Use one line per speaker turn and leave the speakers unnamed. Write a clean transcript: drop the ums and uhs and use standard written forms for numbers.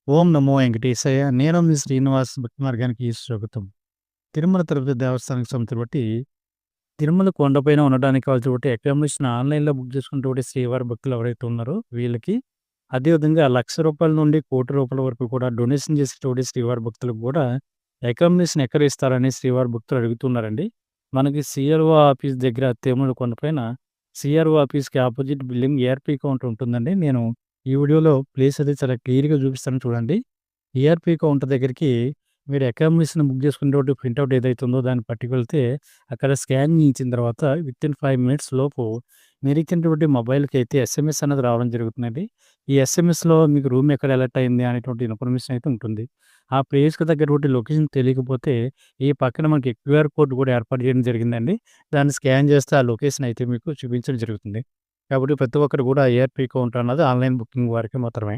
ఓం నమో వెంకటేశాయ. నేను మీ శ్రీనివాస్ భక్తి మార్గానికి స్వాగతం. తిరుమల తిరుపతి దేవస్థానానికి సంబంధించి బట్టి, తిరుమల కొండపైన ఉండడానికి కావాల్సిన బట్టి అకామిడేషన్ ఆన్‌లైన్‌లో బుక్ చేసుకున్నటువంటి శ్రీవారి భక్తులు ఎవరైతే ఉన్నారో వీళ్ళకి, అదే విధంగా రూ. 1,00,000 నుండి ₹1,00,00,000 వరకు కూడా డొనేషన్ చేసేటువంటి శ్రీవారి భక్తులకు కూడా అకామిడేషన్ ఎక్కడ ఇస్తారని శ్రీవారి భక్తులు అడుగుతున్నారండి. మనకి సీఆర్ఓ ఆఫీస్ దగ్గర తిరుమల కొండపైన సీఆర్ఓ ఆఫీస్‌కి అపోజిట్ బిల్డింగ్ ఏఆర్‌పీ కౌంటర్ ఉంటుందండి. నేను ఈ వీడియోలో ప్లేస్ అది చాలా క్లియర్‌గా చూపిస్తాను చూడండి. ఈఆర్‌పీ కౌంటర్ దగ్గరికి మీరు అకామిడేషన్ బుక్ చేసుకునేటువంటి ప్రింటౌట్ ఏదైతే ఉందో దాన్ని పట్టుకెళ్తే, అక్కడ స్కానింగ్ ఇచ్చిన తర్వాత వితిన్ 5 మినిట్స్ లోపు మీరిచ్చినటువంటి మొబైల్‌కైతే ఎస్ఎంఎస్ అనేది రావడం జరుగుతుందండి. ఈ ఎస్ఎంఎస్‌లో మీకు రూమ్ ఎక్కడ అలర్ట్ అయింది అనేటువంటి ఇన్ఫర్మేషన్ అయితే ఉంటుంది. ఆ ప్లేస్‌కి తగ్గటువంటి లొకేషన్ తెలియకపోతే, ఈ పక్కన మనకి క్యూఆర్ కోడ్ కూడా ఏర్పాటు చేయడం జరిగిందండి. దాన్ని స్కాన్ చేస్తే ఆ లొకేషన్ అయితే మీకు చూపించడం జరుగుతుంది. కాబట్టి ప్రతి ఒక్కరు కూడా ఏఆర్‌పీ కౌంటర్ అన్నది ఆన్‌లైన్ బుకింగ్ వారికి మాత్రమే.